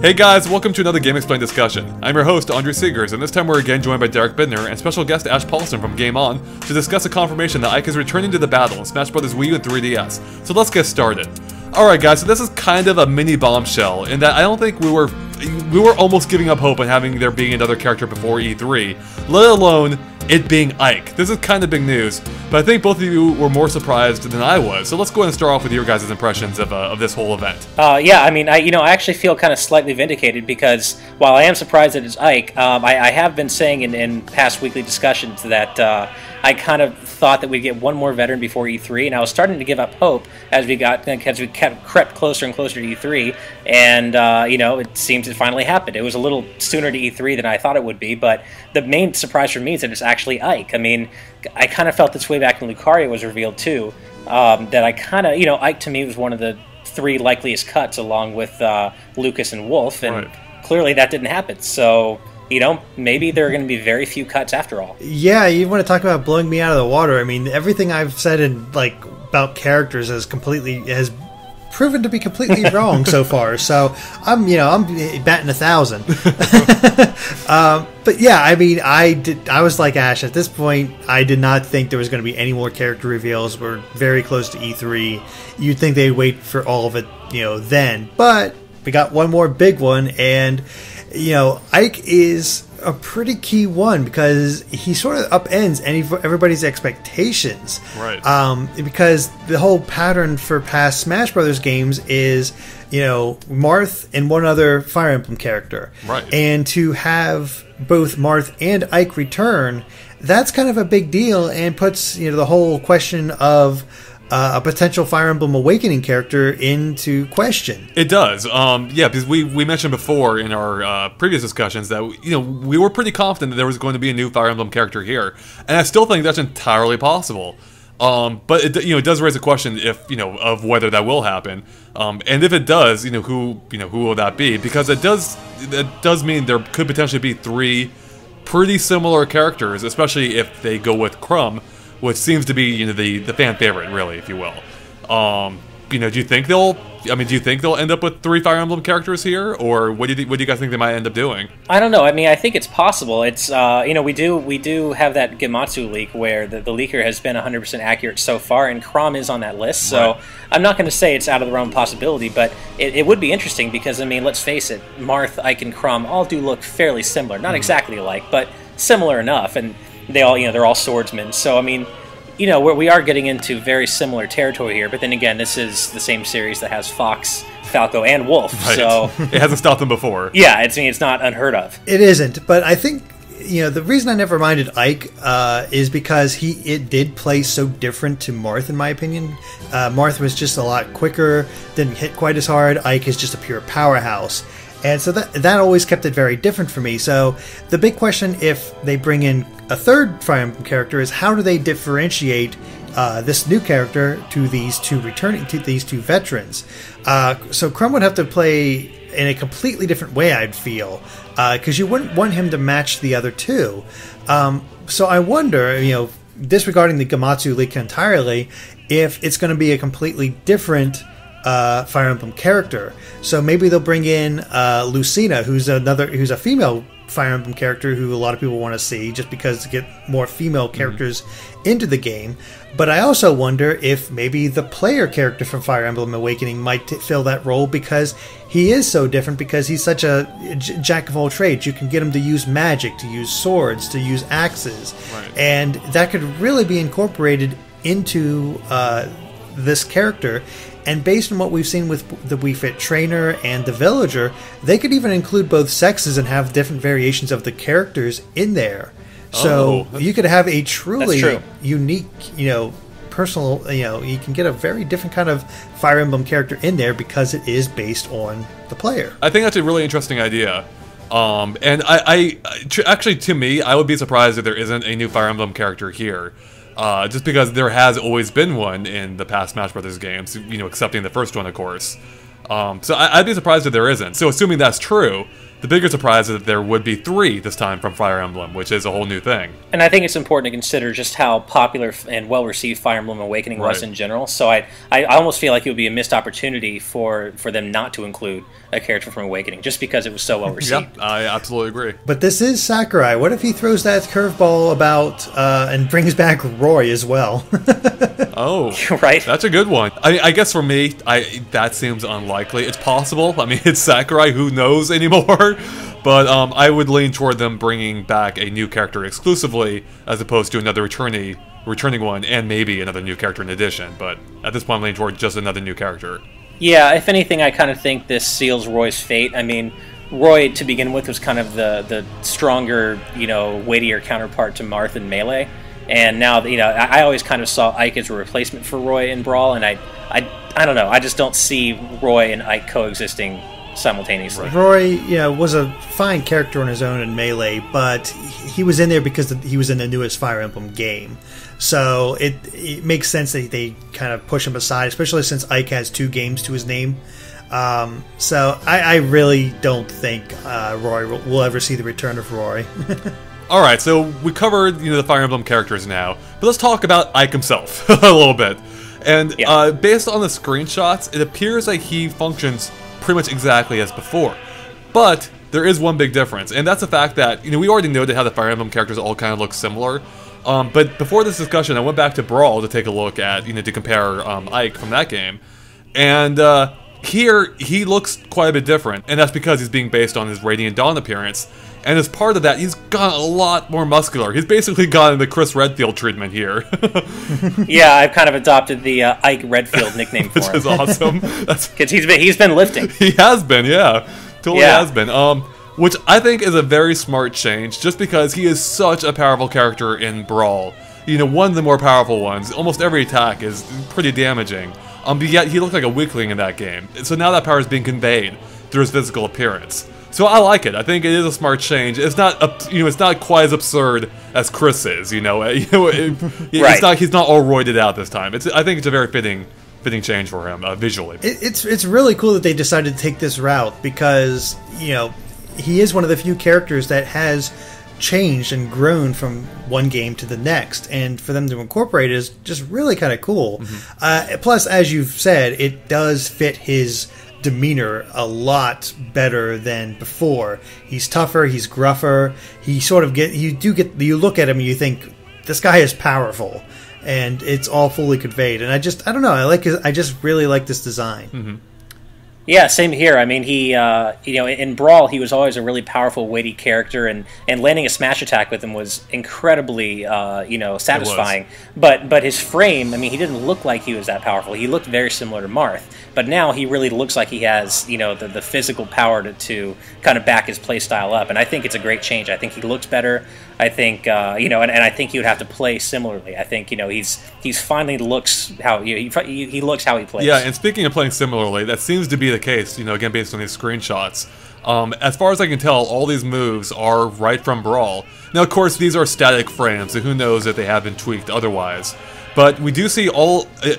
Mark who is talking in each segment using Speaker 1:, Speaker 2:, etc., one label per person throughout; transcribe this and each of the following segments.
Speaker 1: Hey guys, welcome to another GameXplain discussion. I'm your host, Andre Seegers, and this time we're again joined by Derek Bidner and special guest Ash Paulson from Game On to discuss a confirmation that Ike is returning to the battle in Smash Bros. Wii U and 3DS. So let's get started. Alright guys, so this is kind of a mini bombshell in that I don't think we were almost giving up hope on having there being another character before E3, let alone it being Ike. This is kind of big news, but I think both of you were more surprised than I was. So let's go ahead and start off with your guys' impressions of this whole event.
Speaker 2: Yeah, I mean, I actually feel kind of slightly vindicated because while I am surprised that it's Ike, I have been saying in past weekly discussions that I kind of thought that we'd get one more veteran before E3, and I was starting to give up hope as we crept closer and closer to E3, and it seems it finally happened. It was a little sooner to E3 than I thought it would be, but the main surprise for me is that it's actually Ike. I mean, I kind of felt this way back when Lucario was revealed too, that I kind of, Ike to me was one of the three likeliest cuts along with Lucas and Wolf, and clearly that didn't happen, so maybe there are going to be very few cuts after all.
Speaker 3: Yeah, you want to talk about blowing me out of the water. I mean, everything I've said about characters has proven to be completely wrong so far. So I'm batting 1,000. But yeah, I mean, I was like Ash at this point. I did not think there was going to be any more character reveals. We're very close to E3. You'd think they'd wait for all of it, then. But we got one more big one, and Ike is a pretty key one because he sort of upends everybody's expectations.
Speaker 1: Right.
Speaker 3: Because the whole pattern for past Smash Brothers games is, Marth and one other Fire Emblem character.
Speaker 1: Right.
Speaker 3: And to have both Marth and Ike return, that's kind of a big deal and puts, the whole question of a potential Fire Emblem Awakening character into question.
Speaker 1: It does, yeah, because we mentioned before in our previous discussions that we were pretty confident that there was going to be a new Fire Emblem character here, and I still think that's entirely possible. But it does raise a question of whether that will happen, and if it does, who will that be? Because it does mean there could potentially be three pretty similar characters, especially if they go with Chrom, which seems to be the fan favorite, really, if you will. Do you think they'll end up with three Fire Emblem characters here, or what do you guys think they might end up doing?
Speaker 2: I don't know. I mean, I think it's possible. It's we do have that Gematsu leak where the leaker has been 100% accurate so far, and Chrom is on that list. So
Speaker 1: right.
Speaker 2: I'm not going to say it's out of the realm of possibility, but it would be interesting because, I mean, let's face it, Marth, Ike, and Chrom all do look fairly similar. Not exactly alike, but similar enough, and they all, they're all swordsmen. So, I mean, we are getting into very similar territory here. But then again, this is the same series that has Fox, Falco, and Wolf.
Speaker 1: Right.
Speaker 2: So
Speaker 1: it hasn't stopped them before.
Speaker 2: Yeah, it's not unheard of.
Speaker 3: It isn't. But I think the reason I never minded Ike is because it did play so different to Marth, in my opinion. Marth was just a lot quicker, didn't hit quite as hard. Ike is just a pure powerhouse. And so that always kept it very different for me. So the big question, if they bring in a third Fire Emblem character, is how do they differentiate this new character to these two veterans? So Chrom would have to play in a completely different way, I'd feel, because you wouldn't want him to match the other two. So I wonder, disregarding the Gematsu leak entirely, if it's going to be a completely different Fire Emblem character. So maybe they'll bring in Lucina, who's a female Fire Emblem character who a lot of people want to see just because to get more female characters into the game. But I also wonder if maybe the player character from Fire Emblem Awakening might fill that role because he is so different, because he's such a jack of all trades. You can get him to use magic, to use swords, to use axes.
Speaker 1: Right.
Speaker 3: And that could really be incorporated into this character. And based on what we've seen with the Wii Fit Trainer and the Villager, they could even include both sexes and have different variations of the characters in there. So you could have a truly unique, personal, you can get a very different kind of Fire Emblem character in there because it is based on the player.
Speaker 1: I think that's a really interesting idea. And actually, to me, I would be surprised if there isn't a new Fire Emblem character here. Just because there has always been one in the past Smash Brothers games, excepting the first one, of course. So I'd be surprised if there isn't. So assuming that's true, The bigger surprise is that there would be 3 this time from Fire Emblem, which is a whole new thing.
Speaker 2: And I think it's important to consider just how popular and well-received Fire Emblem Awakening was in general. So I almost feel like it would be a missed opportunity for them not to include a character from Awakening, just because it was so well-received.
Speaker 1: Yeah, I absolutely agree.
Speaker 3: But this is Sakurai. What if he throws that curveball about and brings back Roy as well?
Speaker 1: Oh,
Speaker 2: right.
Speaker 1: That's a good one. I guess for me, that seems unlikely. It's possible. I mean, it's Sakurai. Who knows anymore? But I would lean toward them bringing back a new character exclusively, as opposed to another returning one, and maybe another new character in addition. But at this point, I'm leaning toward just another new character.
Speaker 2: Yeah, if anything, I kind of think this seals Roy's fate. I mean, Roy, to begin with, was kind of the stronger, weightier counterpart to Marth in Melee. And now, I always kind of saw Ike as a replacement for Roy in Brawl, and I don't know, I just don't see Roy and Ike coexisting simultaneously.
Speaker 3: Roy, was a fine character on his own in Melee, but he was in there because he was in the newest Fire Emblem game. So it makes sense that they kind of push him aside, especially since Ike has 2 games to his name. So I really don't think Roy will ever see the return of Roy.
Speaker 1: Alright, so we covered the Fire Emblem characters now, but let's talk about Ike himself a little bit. And based on the screenshots, it appears that he functions pretty much exactly as before. But there is one big difference, and that's the fact that, we already noted how the Fire Emblem characters all kind of look similar. But before this discussion, I went back to Brawl to take a look at, to compare Ike from that game. And here, he looks quite a bit different, and that's because he's being based on his Radiant Dawn appearance. And as part of that, he's gotten a lot more muscular. He's basically gotten the Chris Redfield treatment here.
Speaker 2: Yeah, I've kind of adopted the Ike Redfield nickname for him.
Speaker 1: Which is awesome.
Speaker 2: Because he's been lifting.
Speaker 1: He has been, yeah. Totally has been. Which I think is a very smart change, just because he is such a powerful character in Brawl. One of the more powerful ones. Almost every attack is pretty damaging. But yet he looked like a weakling in that game. So now that power is being conveyed through his physical appearance. So I like it. I think it is a smart change. It's not it's not quite as absurd as Chris is. It's not, he's not all roided out this time. I think it's a very fitting change for him visually.
Speaker 3: It's really cool that they decided to take this route, because he is one of the few characters that has changed and grown from one game to the next, and for them to incorporate it is just really kind of cool. Plus, as you've said, it does fit his demeanor a lot better than before. He's tougher, he's gruffer. He sort of you look at him and you think, this guy is powerful, and it's all fully conveyed. And I don't know, I just really like this design.
Speaker 2: Yeah, same here. I mean, he, in Brawl, he was always a really powerful, weighty character, and landing a smash attack with him was incredibly, satisfying. But his frame, I mean, he didn't look like he was that powerful. He looked very similar to Marth. But now he really looks like he has, the physical power to kind of back his play style up. And I think it's a great change. I think he looks better. I think, and I think he would have to play similarly. I think, he's finally looks how he looks how he plays.
Speaker 1: Yeah, and speaking of playing similarly, that seems to be the case, again, based on these screenshots. As far as I can tell, all these moves are right from Brawl. Now, of course, these are static frames, so who knows if they have been tweaked otherwise. But we do see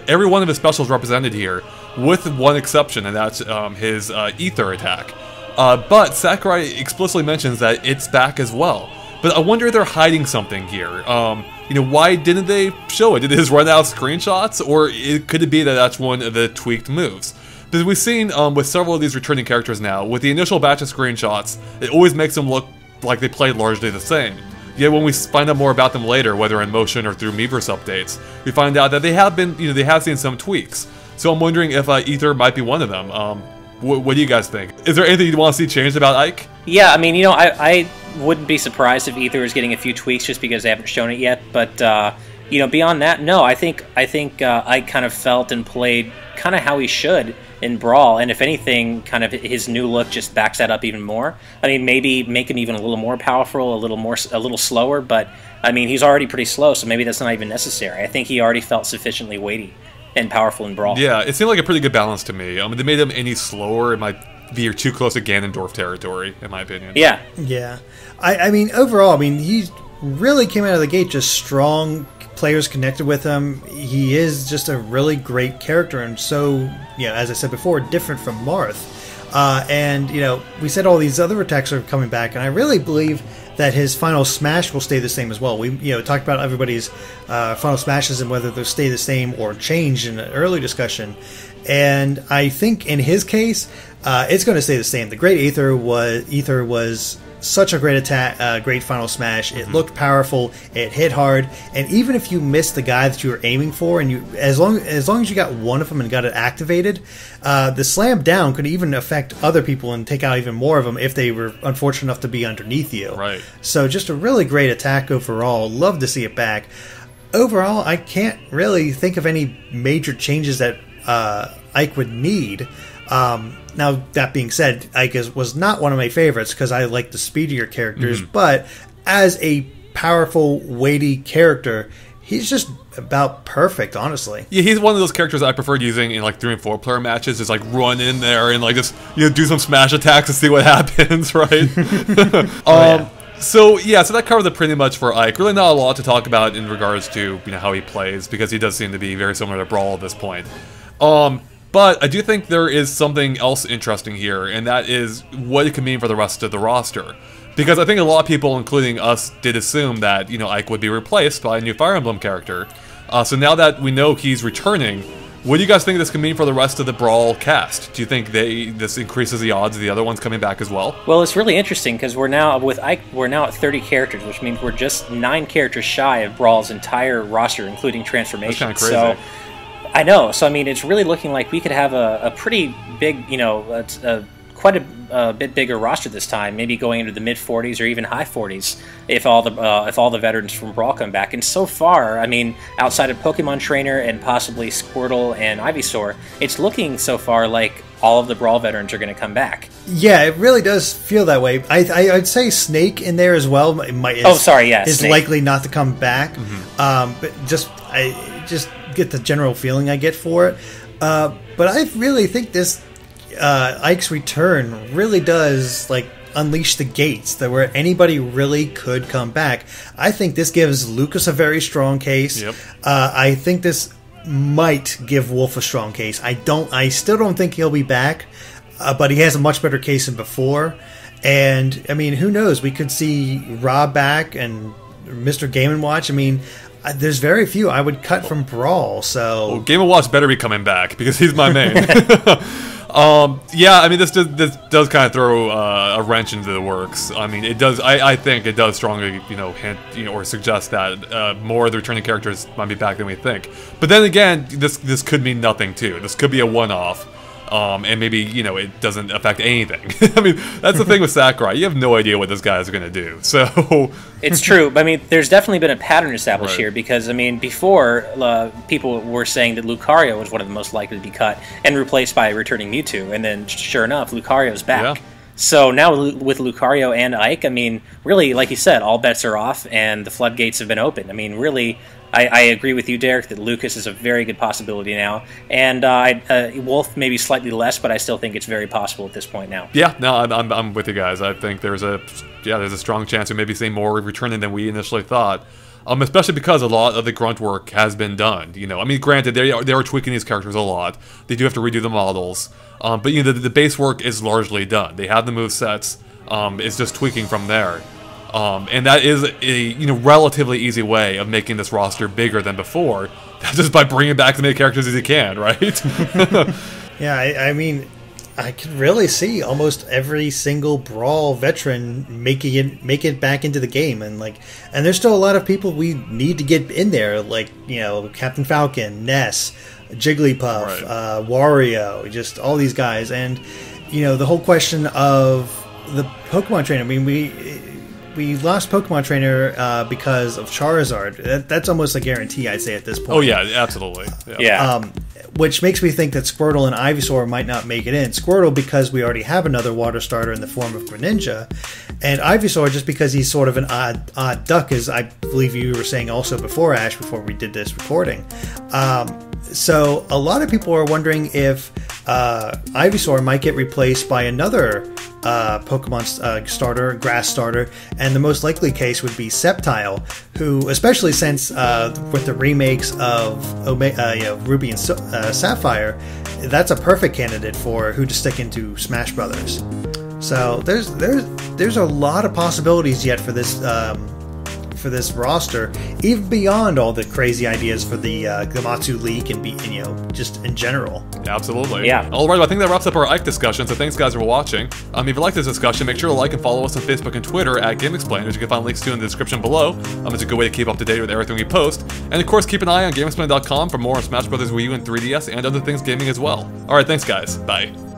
Speaker 1: every one of his specials represented here, with one exception, and that's his Ether attack. But Sakurai explicitly mentions that it's back as well. But I wonder if they're hiding something here. Why didn't they show it? Did his run out of screenshots? Or could it be that that's one of the tweaked moves? Because we've seen with several of these returning characters now, with the initial batch of screenshots, it always makes them look like they played largely the same. Yet when we find out more about them later, whether in motion or through Miiverse updates, we find out that they have been, they have seen some tweaks. So I'm wondering if Ether might be one of them. What do you guys think? Is there anything you want to see changed about Ike?
Speaker 2: Yeah, I mean, I wouldn't be surprised if Ether is getting a few tweaks just because they haven't shown it yet. But beyond that, no. I think Ike kind of felt and played kind of how he should in Brawl, and if anything, kind of his new look just backs that up even more. I mean, maybe make him even a little more powerful, a little slower. But I mean, he's already pretty slow, so maybe that's not even necessary. I think he already felt sufficiently weighty and powerful in Brawl.
Speaker 1: Yeah, it seemed like a pretty good balance to me. They made him any slower, it might be too close to Ganondorf territory, in my opinion.
Speaker 2: Yeah.
Speaker 3: Yeah. I mean, overall, he really came out of the gate just strong. Players connected with him. He is just a really great character, and so, as I said before, different from Marth. And, we said all these other attacks are coming back, and I really believe that his final smash will stay the same as well. We talked about everybody's final smashes and whether they'll stay the same or change in an early discussion. And I think in his case, it's going to stay the same. The Great Aether was such a great attack, great final smash. It looked powerful. It hit hard. And even if you missed the guy that you were aiming for, and as long as you got one of them and got it activated, the slam down could even affect other people and take out even more of them if they were unfortunate enough to be underneath you.
Speaker 1: Right.
Speaker 3: So just a really great attack overall. Love to see it back. Overall, I can't really think of any major changes that Ike would need. Now, that being said, Ike was not one of my favorites because I like the speedier characters, but as a powerful, weighty character, he's just about perfect, honestly.
Speaker 1: Yeah, he's one of those characters I preferred using in like 3 and 4 player matches. Just like run in there and like just do some smash attacks and see what happens, right? So that covered it pretty much for Ike. Really not a lot to talk about in regards to how he plays, because he does seem to be very similar to Brawl at this point. But I do think there is something else interesting here, and that is what it could mean for the rest of the roster. Because I think a lot of people, including us, did assume that, Ike would be replaced by a new Fire Emblem character. So now that we know he's returning, what do you guys think this could mean for the rest of the Brawl cast? Do you think this increases the odds of the other ones coming back as well?
Speaker 2: Well, it's really interesting because with Ike, we're now at 30 characters, which means we're just 9 characters shy of Brawl's entire roster, including transformation.
Speaker 1: That's kind of crazy.
Speaker 2: So, I know. So, I mean, it's really looking like we could have a pretty big, quite a bit bigger roster this time, maybe going into the mid-40s or even high 40s if all the veterans from Brawl come back. And so far, I mean, outside of Pokemon Trainer and possibly Squirtle and Ivysaur, it's looking so far like all of the Brawl veterans are going to come back.
Speaker 3: Yeah, it really does feel that way. I'd say Snake in there as well. Is likely not to come back. But I just get the general feeling I get for it. But I really think this Ike's return really does unleash the gates that where anybody really could come back. I think this gives Lucas a very strong case.
Speaker 1: Yep.
Speaker 3: I think this might give Wolf a strong case. I still don't think he'll be back, but he has a much better case than before. And I mean, who knows? We could see Rob back and Mr. Game & Watch. I mean, there's very few I would cut from Brawl. So
Speaker 1: Game & Watch better be coming back because he's my main. I mean, this does kind of throw a wrench into the works. I mean, it does. I think it does strongly, hint, or suggest that more of the returning characters might be back than we think. But then again, this could mean nothing too. This could be a one-off, and maybe it doesn't affect anything. I mean, that's the thing with Sakurai. You have no idea what this guy is going to do. So
Speaker 2: it's true. I mean, there's definitely been a pattern established here because, I mean, before people were saying that Lucario was one of the most likely to be cut and replaced by a returning Mewtwo, and then sure enough, Lucario's back. Yeah. So now with Lucario and Ike, I mean, really, like you said, all bets are off and the floodgates have been opened. I mean, really, I agree with you, Derek, that Lucas is a very good possibility now. And Wolf maybe slightly less, but I still think it's very possible at this point now.
Speaker 1: Yeah, no, I'm with you guys. I think there's a strong chance we maybe see more returning than we initially thought. Especially because a lot of the grunt work has been done. I mean, granted, they are tweaking these characters a lot. They do have to redo the models. But the base work is largely done. They have the movesets. It's just tweaking from there. And that is a relatively easy way of making this roster bigger than before, just by bringing back as many characters as you can, right?
Speaker 3: Yeah, I mean, I can really see almost every single Brawl veteran make it back into the game, and there's still a lot of people we need to get in there, Captain Falcon, Ness, Jigglypuff, Wario, just all these guys, and the whole question of the Pokemon trainer. I mean, we lost Pokemon Trainer because of Charizard. That's almost a guarantee, I'd say, at this point.
Speaker 1: Oh, yeah, absolutely.
Speaker 2: Yeah.
Speaker 3: Which makes me think that Squirtle and Ivysaur might not make it in. Squirtle because we already have another water starter in the form of Greninja, and Ivysaur just because he's sort of an odd duck, as I believe you were saying also before, Ash, before we did this recording. So a lot of people are wondering if Ivysaur might get replaced by another Pokemon starter, grass starter, and the most likely case would be Sceptile, who, especially since with the remakes of Ruby and Sapphire, that's a perfect candidate for who to stick into Smash Brothers. So there's a lot of possibilities yet for this roster, even beyond all the crazy ideas for the Gamatsu leak and just in general.
Speaker 1: Absolutely.
Speaker 2: Yeah.
Speaker 1: All right, well, I think that wraps up our Ike discussion, so thanks guys for watching. If you like this discussion, make sure to like and follow us on Facebook and Twitter at GameXplain, which you can find links to in the description below. It's a good way to keep up to date with everything we post. And of course, keep an eye on GameXplain.com for more on Smash Bros. Wii U and 3DS and other things gaming as well. Alright, thanks guys. Bye.